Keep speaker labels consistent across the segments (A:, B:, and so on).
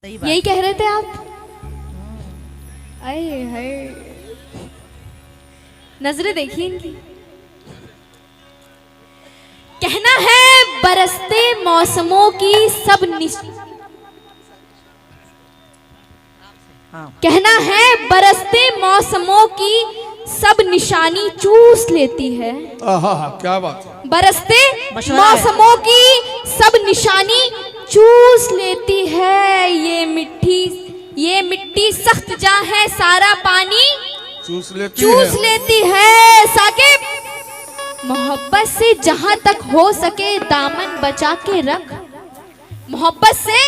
A: यही कह रहे थे आप। अरे हाय, नजरें देखिए इनकी। कहना है बरसते मौसमों की सब कहना है बरसते मौसमों की सब निशानी चूस लेती है।
B: क्या बात है।
A: बरसते मौसमों की सब निशानी चूस लेती है। ये मिट्टी सख्त जा है, सारा पानी चूस लेती है। साकिब, मोहब्बत से जहां तक हो सके दामन बचा के रख। मोहब्बत से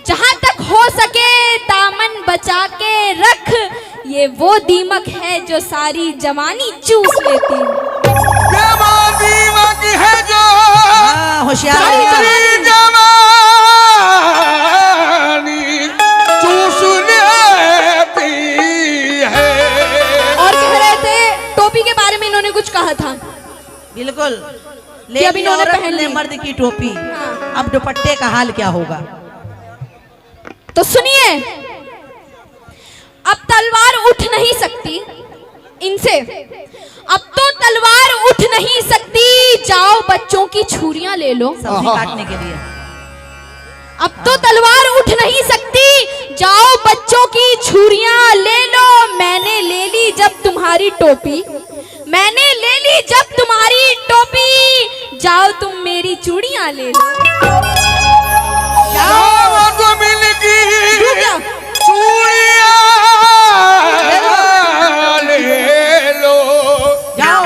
A: जहां तक हो सके दामन बचा के रख। ये वो दीमक है जो सारी जवानी चूस लेती है।
B: ये वो दीमक है जो
C: होशियार
B: जवानी चूस लेती है।
A: और कह रहे थे टोपी के बारे में इन्होंने कुछ कहा था।
C: बिल्कुल,
A: कि अब इन्होंने पहन ली
C: मर्द की टोपी। अब दुपट्टे का हाल क्या होगा?
A: तो सुनिए, अब तलवार उठ नहीं सकती इनसे। अब तो तलवार उठ नहीं सकती, जाओ बच्चों की छुरियां ले लो
C: सब्जी काटने के लिए।
A: अब तो तलवार उठ नहीं सकती, जाओ बच्चों की छुरियां ले लो। मैंने ले ली जब तुम्हारी टोपी, मैंने ले ली जब तुम्हारी टोपी, जाओ तुम मेरी चूड़ियां ले लो।
B: तो मिलगी चूड़ियां ले लो।
C: जाओ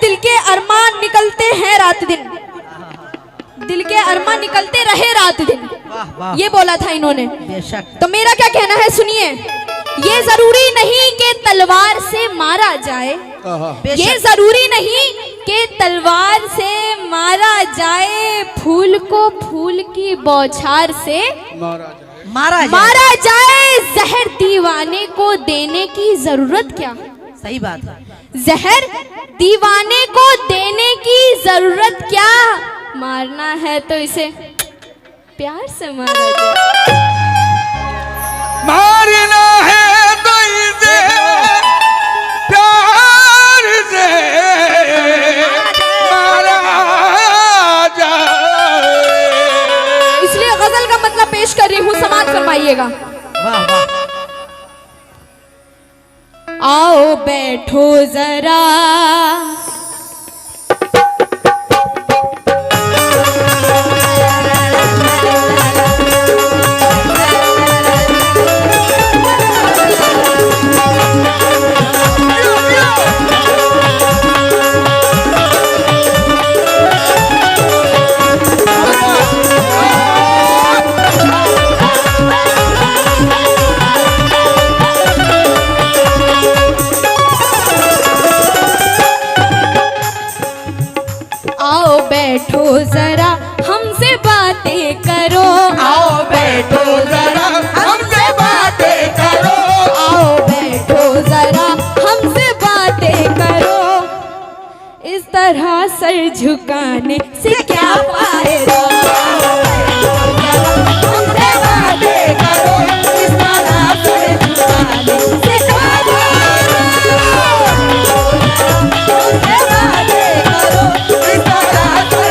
A: दिल के अरमान निकलते रहे रात दिन।
C: वाह वाह,
A: ये बोला था इन्होंने।
C: बेशक।
A: तो मेरा क्या कहना है सुनिए, ये जरूरी नहीं कि तलवार से मारा जाए। ये जरूरी नहीं कि तलवार से मारा जाए। फूल को फूल की बौछार से मारा जाए। जहर दीवाने को देने की जरूरत क्या?
C: सही बात है।
A: जहर दीवाने को देने की जरूरत क्या? मारना है तो इसे प्यार से मारा जाए।
B: मारना है तो इसे प्यार से मारा जाए।
A: इसलिए गजल का मतलब पेश कर रही हूँ, समाज फरमाइएगा।
C: वाह वाह।
A: आओ बैठो जरा, बैठो जरा हमसे बातें करो।
B: आओ बैठो जरा हमसे बातें करो।
A: आओ बैठो जरा हमसे बातें करो। इस तरह सर झुकाने से क्या फायदा? हमसे बातें करो। इस तरह सर झुकाने से क्या फायदा? हमसे बातें करो। इस तरह
B: करो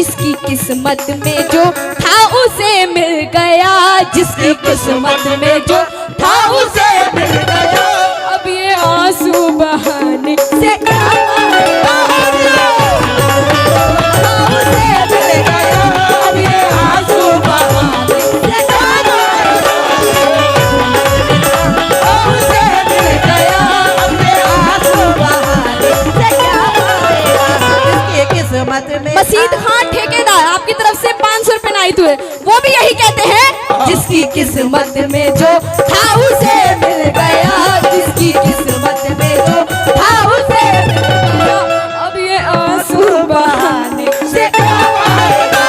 A: जिसकी किस्मत में जो था उसे मिल गया, जिसकी किस्मत में जो था उसे मिल गया। अब ये आंसू बहाने से क्या फायदा, उसे मिल गया। अब ये आंसू बहाने से क्या फायदा, उसे मिल गया। अब ये आंसू बहाने से क्या फायदा।
C: जिसकी किस्मत में
A: मसीद खान ठेकेदार आपकी तरफ से 500 रुपए नाइत हुए, वो भी यही कहते हैं, जिसकी किस्मत में जो था उसे मिल गया, जिसकी किस्मत में जो था उसे मिल गया। अब ये आंसू बहाने से क्या फायदा,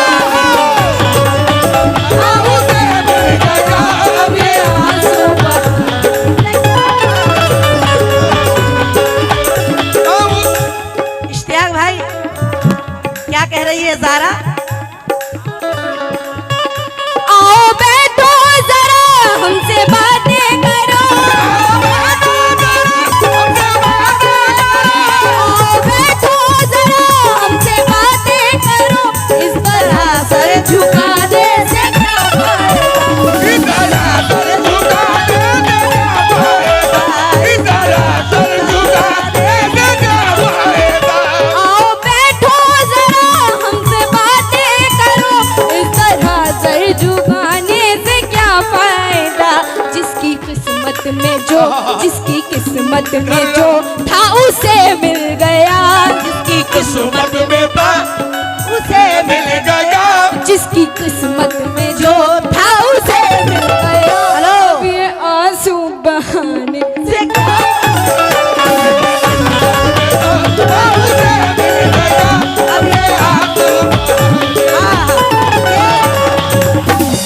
A: उसे मिल गया। अब ये आंसू बहाने से क्या।
C: इश्तियाक भाई क्या कह रही है ज़ारा?
A: आओ बैठो जरा हमसे बातें करो, आओ बैठो जरा हमसे बातें करो, इस तरह सर झुकाने से क्या फायदा, आओ बैठो जरा हमसे बातें करो, इस तरह सर झुकाने से क्या फायदा। जिसकी किस्मत में जो, जिसकी किस्मत में जो था उसे मिल गया, जिसकी किस्मत में था उसे मिल गया, जिसकी किस्मत में जो था उसे मिल गया।
C: हेलो।
A: अब ये आंसू बहाने से क्या
C: अब ये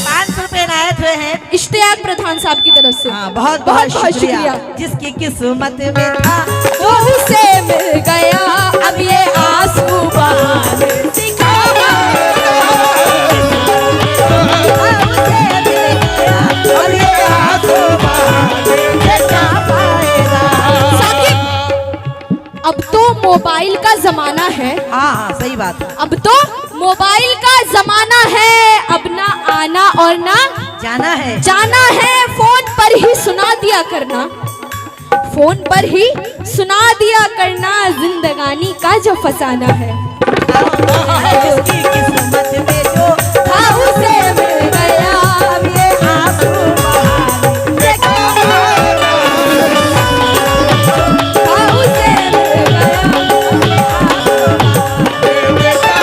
C: 500 रुपए नायत हुए हैं।
A: इश्तियाक प्रधान साहब की तरफ से।
C: हाँ, बहुत
A: बहुत
C: बहुत शुक्रिया।
A: शुक्रिया।
C: जिसकी किस्मत में था
A: वो उसे मिल गया, अब ये आंसू बहाने से क्या फायदा, उसे मिल गया, अब ये आंसू बहाने से क्या फायदा। साकिब, अब तो मोबाइल का जमाना है,
C: हाँ हाँ सही बात है।
A: अब तो मोबाइल का जमाना है, अब ना आना और ना
C: जाना है।
A: जाना है। फोन पर ही सुना दिया करना, फोन पर ही सुना दिया करना, जिंदगानी का जो फसाना है।
C: जिसकी किस्मत में जो
A: था उसे मिल गया, अब ये आंसू बहाने से क्या फायदा, था उसे मिल गया।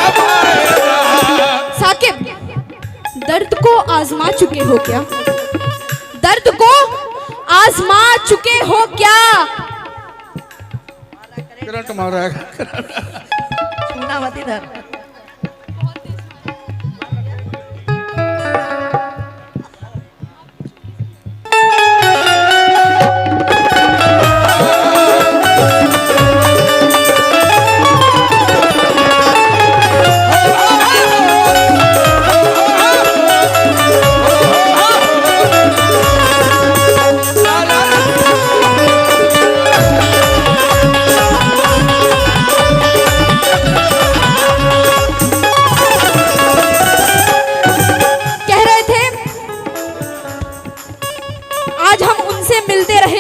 A: साकिब, दर्द को आजमा चुके हो क्या, दर्द को आजमा चुके हो क्या।
B: करंट मारा है।
C: छूना मत इधर।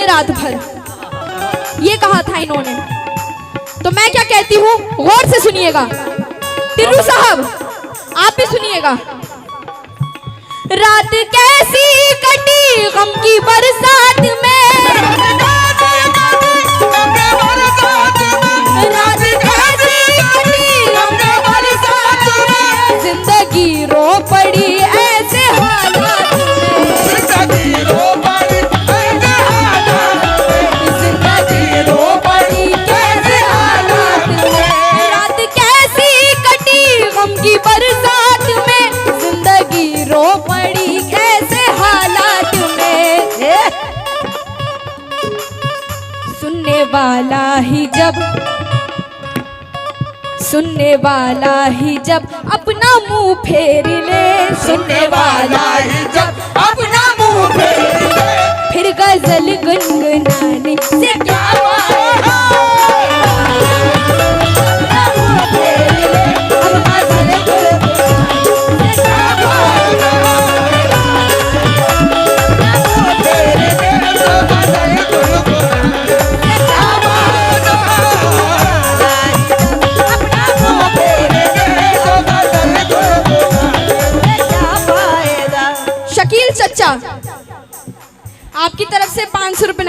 A: रात भर, ये कहा था इन्होंने। तो मैं क्या कहती हूँ, गौर से सुनिएगा। टिल्लू साहब आप भी सुनिएगा। रात कैसी कटी गम की बरसात में, रात कैसी कटी गम की बरसात में, जिंदगी रो पड़ी ऐसे हालात में, जिंदगी रो पड़ी ऐसे हालात में, जिंदगी रो पड़ी कैसे हालात में। रात कैसी कटी गम की बरसात में, जिंदगी रो पड़ी कैसे हालात में। सुनने वाला ही जब, सुनने वाला ही जब अपना मुंह फेर ले, सुनने वाला ही जब अपना मुंह फेर ले, फिर गजल गुनगुनाने से क्या फायदा। अपना मुंह फेर ले, अब गजल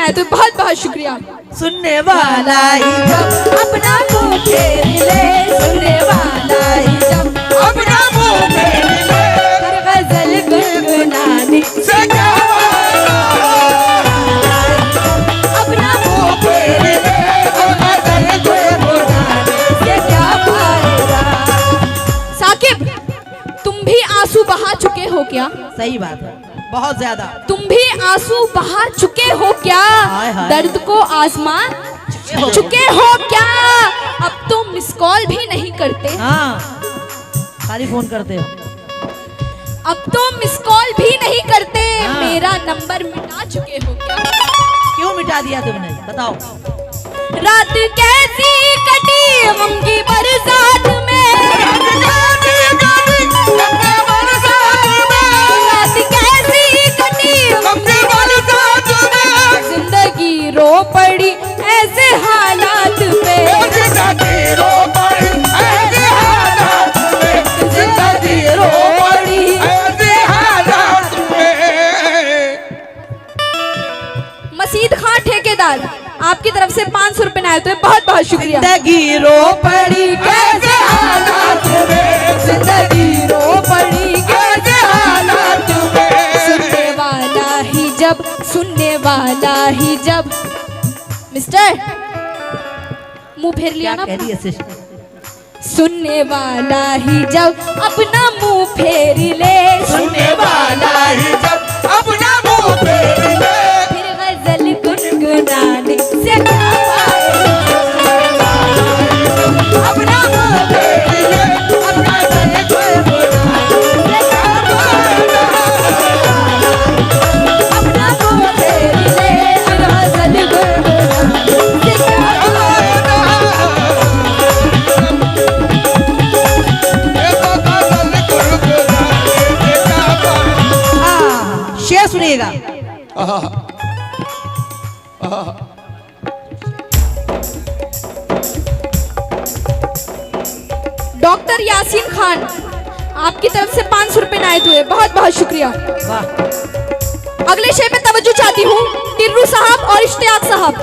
A: सुनाए तो बहुत बहुत शुक्रिया।
C: सुनने वाला ही जब अपना मुंह फेर ले, सुनने वाला ही जब
B: अपना मुंह फेर ले,
C: हर गजल गुनगुनाने
B: से क्या
C: अपना मुंह फेर ले, हर गजल गुनगुनाने से क्या फायदा।
A: साकिब, तुम भी आंसू बहा चुके हो क्या?
C: सही बात है, बहुत ज्यादा।
A: तुम भी आंसू बहा चुके हो क्या?
C: हाय हाय।
A: दर्द को आजमा चुके हो क्या? अब तो मिस कॉल भी नहीं करते।
C: हाँ, खाली फोन करते हो।
A: अब तो मिस कॉल भी नहीं करते।
C: हाँ।
A: मेरा नंबर मिटा चुके हो क्या?
C: क्यों मिटा दिया तुमने, बताओ।
A: रात कैसी कटी गमगी बरसात में, रात कैसी कटी गमगी बरसात में, जिंदगी रो पड़ी ऐसे हालात में,
B: जिंदगी रो पड़ी ऐसे हालात में,
A: जिंदगी रो पड़ी।
B: ऐसे हालात में।
A: मसीद खान ठेकेदार, आपकी तरफ से 500 रुपए आए तो बहुत बहुत शुक्रिया।
C: जिंदगी रो पड़ी
A: कैसे हालात में, जिंदगी रो पड़ी कैसे हालात में, सुनने वाला ही जब, सुनने वाला ही जब। मिस्टर, मुंह फेर लिया
C: क्या
A: ना
C: कह रही है
A: अपना?
C: सिस्टर?
A: सुनने वाला ही जब अपना मुंह फेर ले,
B: सुनने वाला ही जब अपना मुंह फेर ले,
A: फिर गजल गुनगुनाने से क्या फायदा।
C: अपना मुंह फेर ले, अपना गजल गुनगुनाने से क्या फायदा। अपना मुंह फेर ले, फिर गजल गुनगुनाने से क्या फायदा।
B: ये तो गजल गुनगुनाने से क्या फायदा।
C: शेर सुनिएगा।
A: डॉक्टर यासीन खान, आपकी तरफ से 500 रुपए आए हुए, बहुत बहुत शुक्रिया।
C: वाह,
A: अगले शेर पे तवज्जो चाहती हूँ टिर्रू साहब और इश्तियाक साहब,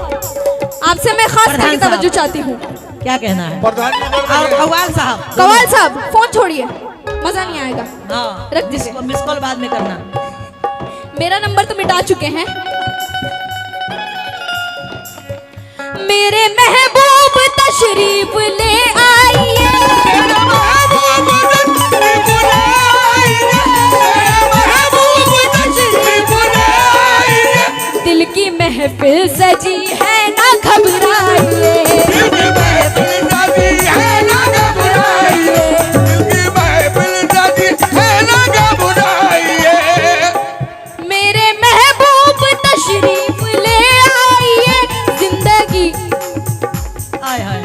A: आपसे मैं खास
C: प्रधान
A: करके
C: साहब।
A: तवज्जो चाहती हूँ।
C: क्या कहना है?
B: प्रधान
C: और कव्वाल साहब।
A: कवाल साहब, फोन छोड़िए, मजा नहीं आएगा।
C: हाँ,
A: रख दीजिए।
C: मिस कॉल बाद में करना।
A: मेरा नंबर तो मिटा चुके हैं। मेरे महबूब तशरीफ ले आइए, दिल की महफिल सजी है ना घबराइए, मेरे महबूब तशरीफ ले आइए, जिंदगी
C: हाय हाय,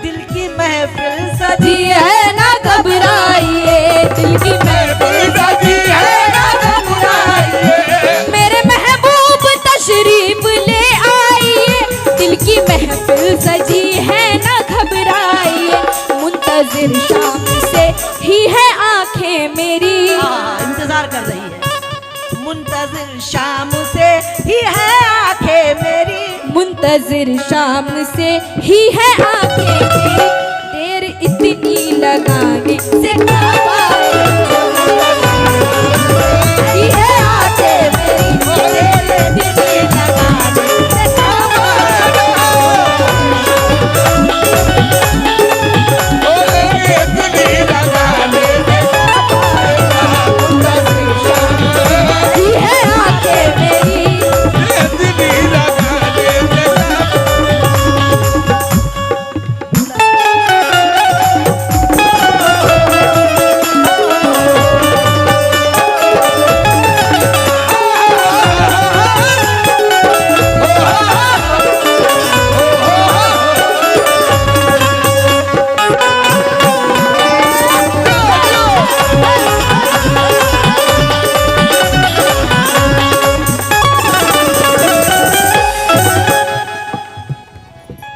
C: दिल की महफिल
A: जी
C: सजी
A: है ना घबराइए, दिल की महफिल सजी है ना घबराइए, मेरे महबूब तशरीफ ले आइए, दिल की महफिल सजी है ना घबराइए, मुंतजिर शाम से ही है आंखें मेरी,
C: इंतजार कर रही है। मुंतजिर शाम से ही है आंखें मेरी,
A: मुंतजिर शाम से ही है आंखें मेरी, देर इतनी लगाने से क्या फायदा। ही है आंखें मेरी, देर इतनी लगाने से क्या फायदा। मुंतजिर शाम से ही है आंखें मेरी,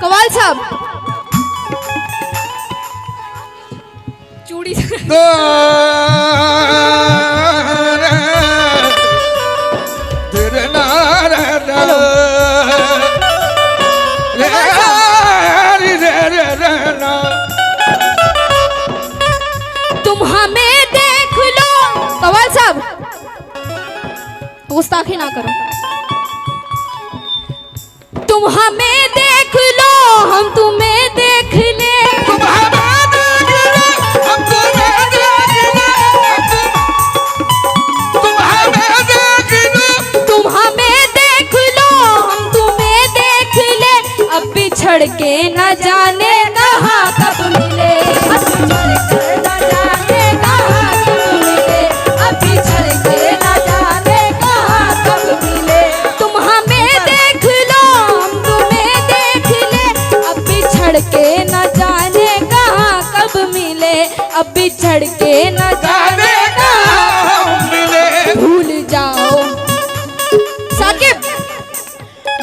A: कवाल साहब, चूड़ी
B: तेरे नारा
A: गुस्ताखी ना करो। तुम हमें देख लो, हम तुम्हें देख ले।
B: तुम हमें देख लो, हम तुम्हें देख ले। तुम हमें देख लो,
A: तुम हमें देख लो, हम तुम्हें देख ले। अब बिछड़ के न जाने कहाँ कब मिले। अब बिछड़ के न जाने कहाँ कब मिले। अब बिछड़ के न जाने कहाँ कब मिले। तुम हमें देख लो, हम तुम्हें देख ले। अब बिछड़ के न जाने कहाँ कब मिले। अब बिछड़ के न जाने कहाँ
B: मिले।
A: भूल जाओ साकिब,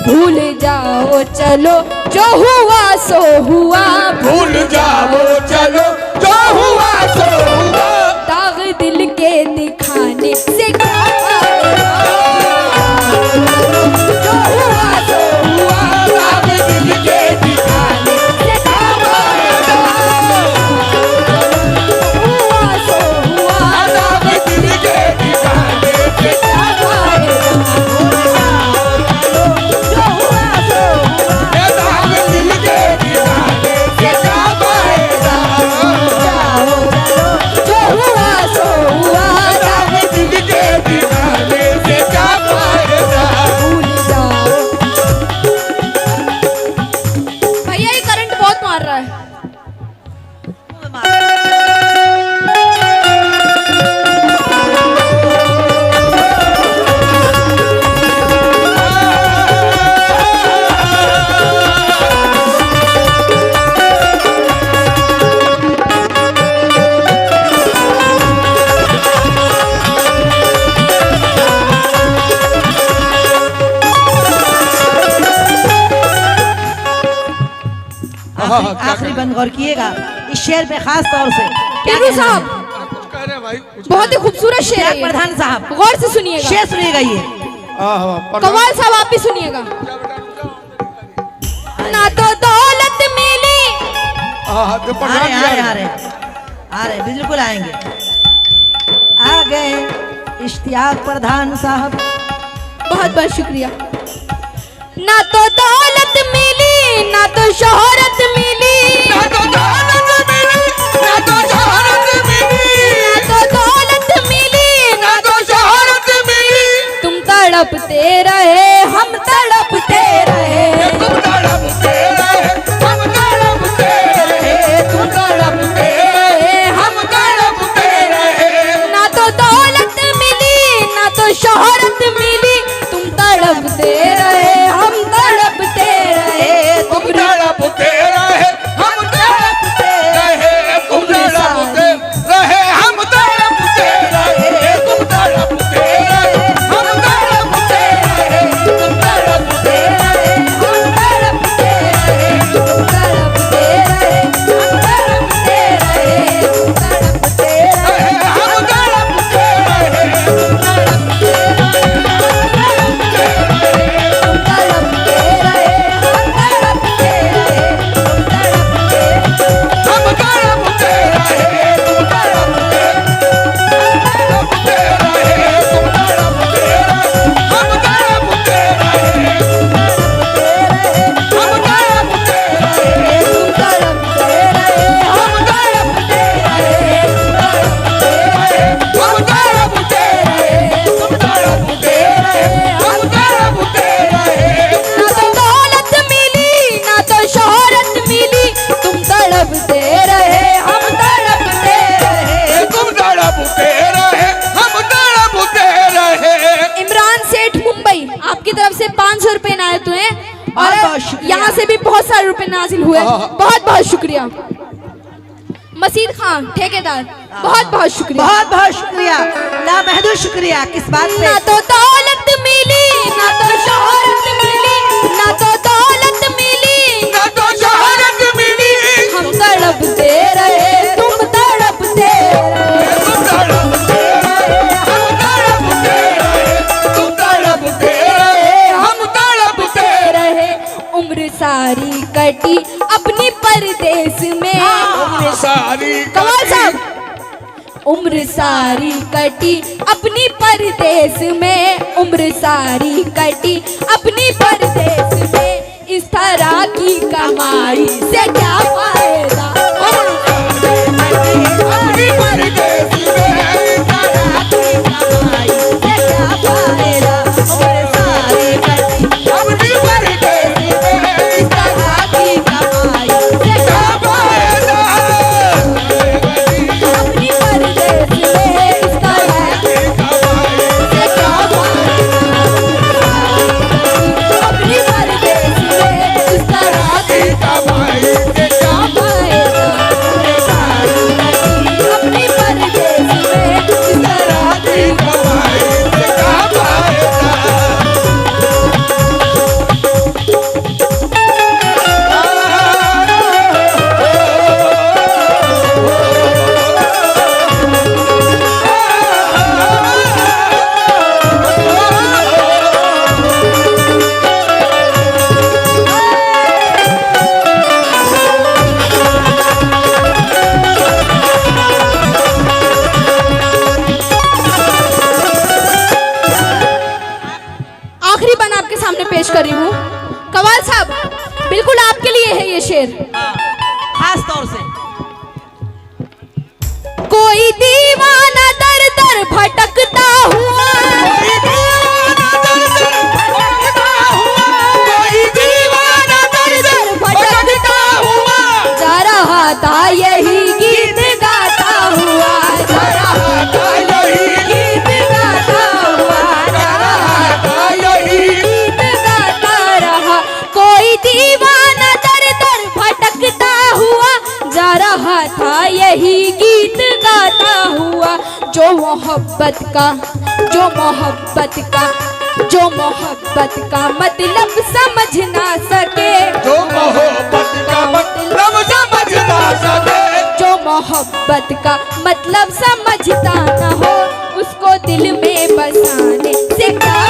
A: भूल जाओ चलो जो हुआ सो हुआ।
B: भूल जाओ चलो जो हुआ सो हुआ।
A: दाग दिल के दिखाने से क्या फायदा? जो हुआ सो हुआ।
B: दाग दिल के दिखाने
A: से क्या फायदा? हुआ सो हुआ।
B: दाग दिल के दिखाने से
A: क्या फायदा? जो हुआ सो हुआ।
B: दाग दिल के दिखाने से क्या फायदा।
A: जो हुआ सो हुआ।
B: दाग दिल के दिखाने से क्या फायदा।
A: भूल जाओ। भैया ये करंट बहुत मार रहा है।
C: आखिरी बंद गौर किएगा इस शेर पे खास तौर से। क्या
A: टीनू
C: कहना
A: साहब,
C: है?
B: कुछ कह रहे भाई, कुछ
A: बहुत ही खूबसूरत शेर है
C: त्याग
A: ये।
C: प्रधान साहब
A: गौर से सुनिएगा।
C: शेर सुनिएगा ये।
A: कव्वाल साहब आप भी सुनिएगा। ना तो दौलत मिली।
C: आ रहे बिल्कुल आएंगे। आ गए इश्तियाक प्रधान साहब।
A: बहुत बहुत शुक्रिया। ना तो दौलत मिली, ना तो शोहरत मिली।
B: ना तो दौलत मिली, ना तो शोहरत मिली।
A: ना तो दौलत मिली,
B: ना तो शोहरत मिली।
A: तुम तड़पते रहे, हम तड़पते रहे।
B: तुम तड़पते रहे, हम तड़पते रहे।
A: तुम तड़पते रहे, हम
B: तड़पते रहे।
A: ना तो दौलत मिली, ना तो शोहरत मिली। तुम तड़पते रहे, हम तड़पते रहे।
B: तुम तड़पते रहे, हम तड़पते रहे। तुम तड़पते रहे, हम तड़पते रहे। तुम तड़पते रहे, हम तड़पते रहे। तुम तड़पते रहे,
A: हम तड़पते रहे, तुम तड़पते रहे, हम तड़पते रहे, तुम तड़पते रहे,
B: हम तड़पते रहे।
A: तुम तड़पते रहे, हम तड़पते रहे, तुम तड़पते रहे, हम तड़पते रहे, तुम तड़पते,
B: हम तड़पते रहे। तुम तड़पते, तड़पते रहे। तुम तड़पते रहे, हम तड़पते रहे। हम तड़पते रहे,
A: तुम तड़पते रहे,
B: हम तड़पते रहे। हम तड़पते रहे, तुम तड़पते रहे। हम तड़पते रहे।
A: ना तो दौलत मिली, ना तो शोहरत मिली। तुम तड़पते रहे, हम तड़पते रहे।
B: तुम तड़पते रहे, हम तड़पते रहे।
A: इमरान सेठ मुंबई आपकी तरफ से 500 रुपए इनायत हुए
C: बहुत बहुत
A: और
C: शुक्रिया।
A: यहाँ से भी बहुत सारे रुपए नाजिल हुए। बहुत बहुत शुक्रिया। मसीद खान ठेकेदार बहुत बहुत शुक्रिया।
C: बहुत बहुत शुक्रिया, लामहदूद शुक्रिया। किस बात पे?
A: ना तो दौलत मिली, ना तो शोहरत मिली। ना तो दौलत मिली,
B: ना तो शोहरत मिली।
A: हम तड़पते रहे, तुम तड़पते रहे।
B: तुम तड़पते रहे, हम तड़पते रहे। तुम तड़पते रहे, हम तड़पते
A: रहे। उम्र सारी कटी अपनी परदेश में।
B: उम्र सारी
A: कमाल
B: कटी।
A: साहब, उम्र सारी कटी अपनी परदेस में, उम्र सारी कटी अपनी परदेस में, इस तरह की कमाई से क्या फायदा।
B: अपनी परदेस में
C: इस तरह की कमाई से क्या फायदा। उम्र सारी कटी
B: अपनी परदेस में
C: इस तरह की कमाई से क्या फायदा। अपनी परदेस में इस तरह से क्या फायदा। अपनी परदेस में इस तरह की
B: कमाई से क्या
C: फायदा। अपनी परदेस में इस तरह की
B: कमाई से क्या फायदा।
A: आखिरी बन आपके सामने पेश कर रही हूँ। कवाल साहब, बिल्कुल आपके लिए है ये शेर।
C: खास तौर से
A: कोई दीवाना दर दर भटकता हुआ,
B: कोई दीवाना दर दर भटकता हुआ,
A: जा रहा था यही गीत गाता हुआ, जा रहा था गीत गाता हुआ, जा रहा था गीत गाता रहा। कोई दीवाना दर दर भटकता हुआ, जा रहा था यही गीत गाता हुआ। जो मोहब्बत का मतलब समझ ना सके,
B: जो मोहब्बत का मतलब समझ ना सके,
A: जो मोहब्बत का मतलब समझता न हो, उसको दिल में बसाने से क्या